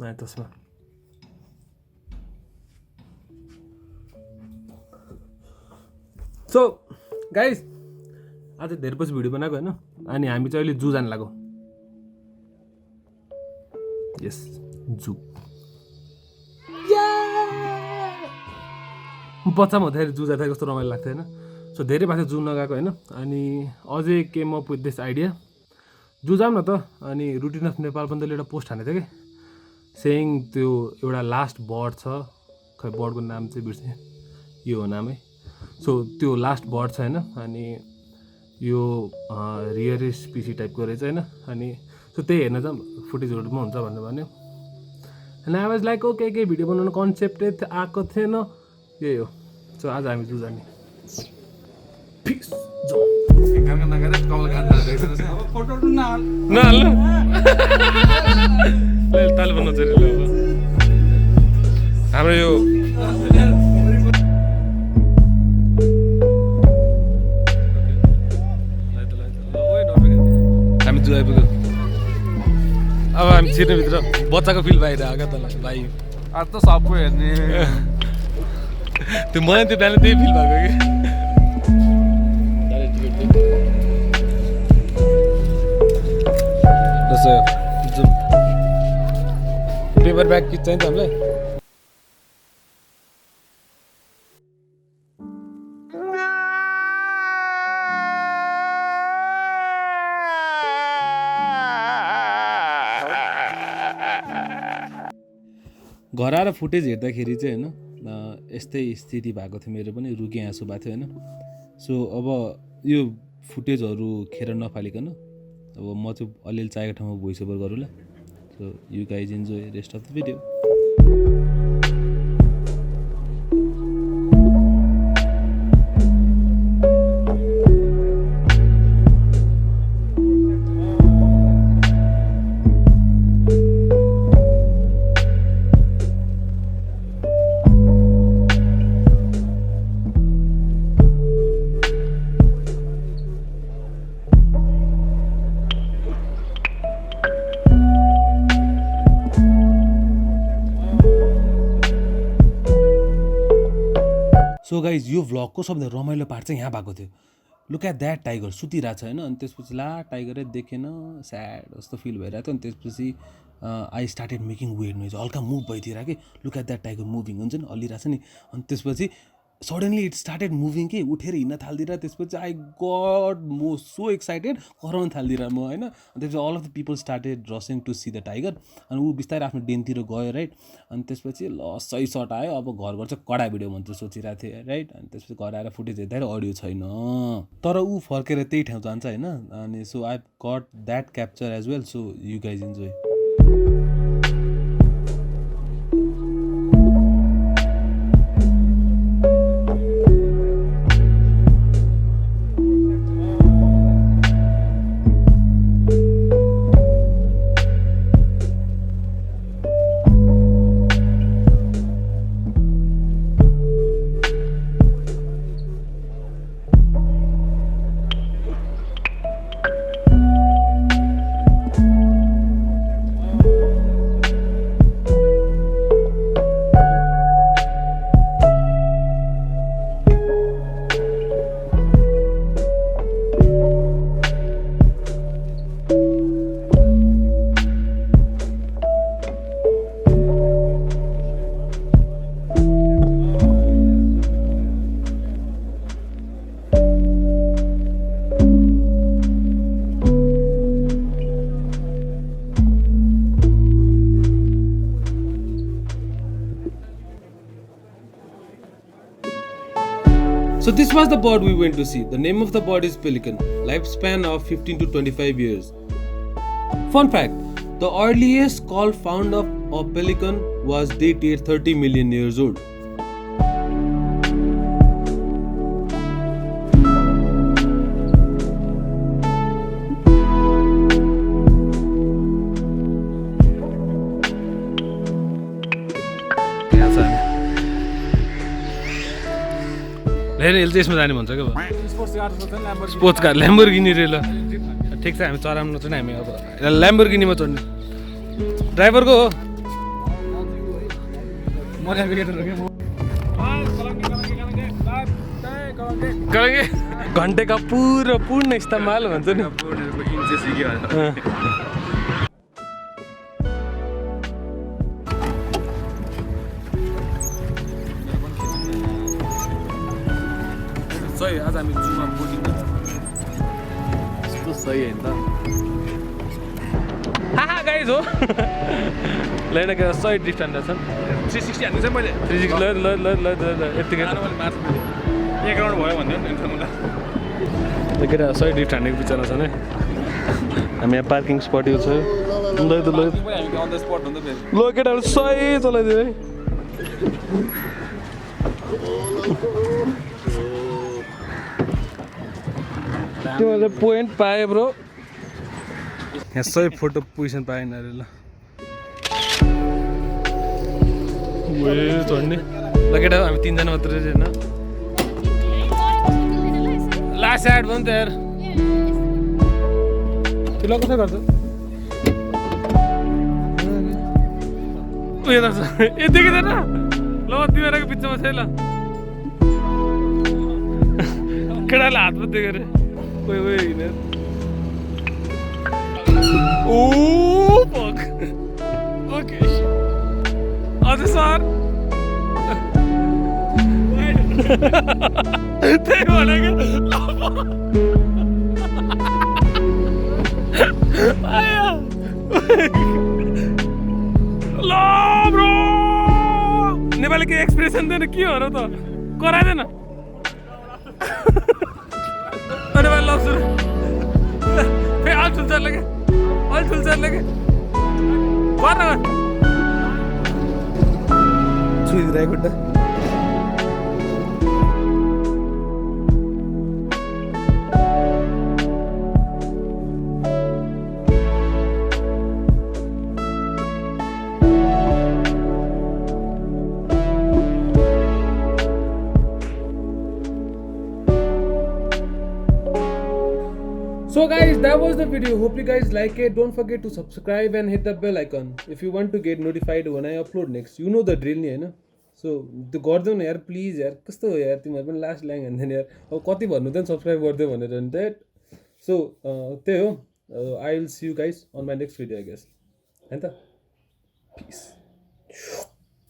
नयाँ तस्मा so guys आज धेरै पछि भिडियो बनाएको होइन अनि हामी चाहिँ अहिले जू जान लाग्यो यस जू बच्चामा हुँदाखेरि जू जाँदा कस्तो रमाइलो लाग्थ्यो होइन सो धेरै भएको जू नगएको होइन अनि अझै come up with this idea जू जाऊँ न त अनि रुटिन अफ नेपाल पनि त एउटा पोस्ट हानेको थियो कि सेङ त्यो एउटा लास्ट बर्ड छ खै बर्डको नाम चाहिँ बिर्सेँ यो हो नामै सो त्यो लास्ट बर्ड छ होइन अनि यो रियर स्पिसी टाइपको रहेछ होइन अनि सो त्यही हेर्न चाहिँ फुटेजहरूमा हुन्छ भनेर भन्यो अनि आई वाज लाइक ओके के भिडियो बनाउनु कन्सेप्टै आएको थिएन यही हो सो आज हामी जू जाने फिक्स ताल बन्न चाहिँ हाम्रो यो हामी जू आइपुग्यो अब हामी छिर्नेभित्र बच्चाको फिल भइरहेको क्या तँलाई भाइ आज त सबै हेर्ने त्यो मलाई त्यो बिहान त्यही फिल भएको कि पेपर ब्याग किट चाहिन्छ हामीलाई घर आएर फुटेज हेर्दाखेरि चाहिँ होइन यस्तै स्थिति भएको थियो मेरो पनि रुके आँसु भएको थियो होइन सो अब यो फुटेजहरू खेर नफालिकन अब म चाहिँ अलिअलि चाहेको ठाउँमा भोइस ओभर गरौँला so you guys enjoy rest of the video so guys यो भ्लगको सबभन्दा रमाइलो पार्ट चाहिँ यहाँ भएको थियो लुक एट द्याट टाइगर सुतिरहेको छ होइन अनि त्यसपछि ला टाइगरै देखेन स्याड जस्तो फिल भइरहेको थियो अनि त्यसपछि I started making weird noise हल्का मुभ भइदिएर कि look at that tiger moving हुन्छ नि हल्लिरहेको छ नि अनि त्यसपछि सडनली इट स्टार्टेड मुभिङ कि उठेर हिँड्न थालिदिएर त्यसपछि आई गड म सो एक्साइटेड कराउन थालिदिएर म होइन अनि त्यसपछि all of the people started rushing to see the tiger अनि ऊ बिस्तारै आफ्नो डेनतिर गयो राइट अनि त्यसपछि ल सही सट आयो अब घर चाहिँ कडा भिडियो भन्छु सोचिरहेको थिएँ राइट अनि त्यसपछि घर आएर फुटेज हेर्दाखेरि अडियो छैन तर ऊ फर्केर त्यही ठाउँ जान्छ होइन अनि so I got that capture as well so you guys enjoy So this was the bird we went to see. The name of the bird is Pelican. Lifespan of 15 to 25 years. Fun fact, the earliest skull found of a pelican was dated 30 million years old. यसले यसमा जाने भन्छ क्या sports car Lamborghini रे ल ठिक छ हामी चराउनु चाहिँ हामी अब ल्याम्बोर्गिनीमा चढ्ने ड्राइभरको हो कलङ्गे घन्टेका पूर्ण इस्तेमाल भन्छ नि सही आज हामी जुमा बोटिङ यस्तो सही होइन त हाहा गाइज हो लैन के सही डिस्टेन्स छन् 360 हान्नु चाहिँ मैले 360 ल यतिकै मैले मार्च मैले एक राउन्ड भयो भन्दै नि मलाई केटा सही डिस्ट हानेको बिचरा छन् है हामी यहाँ पार्किङ स्पट यो छ ल पनि हामी अन द स्पट हुन्छ फेरि ल केटाहरू सही चलाइदियो है तिमीहरूले पोइन्ट पाए ब्रो यहाँ सही फोटो पोजिसन पाएन अरे ल चढ्ने ल केटा हामी 3 जना मात्रै होइन लास्ट साइड भयो नि त यार त्यो कसो गर्छ उयो गर्छ ए देखिँदैन ल तिमीहरूको बिचमा छ ल केटाले हातमा देखेर Oh, fuck. Okay. Other side. They want to get. Hello, bro. Nepal के expression देने क्यों हो रहा था? करा देना. अरे भाई love soon. Hey, all tools are lege. All tools are lege. What? Choose right good. So guys, that was the video. Hope you guys like it. Don't forget to subscribe and hit the bell icon if you want to get notified when I upload next. You know the drill ni हैन. So त्यो गर्देऊ न यार please यार कस्तो हो यार तिमीहरु पनि last ल्याङ भन्दैन यार अब कति भन्नु त सब्स्क्राइब गर्दै भनेर नि दैट सो त्यही हो I will see you guys on my next video I guess हैन त peace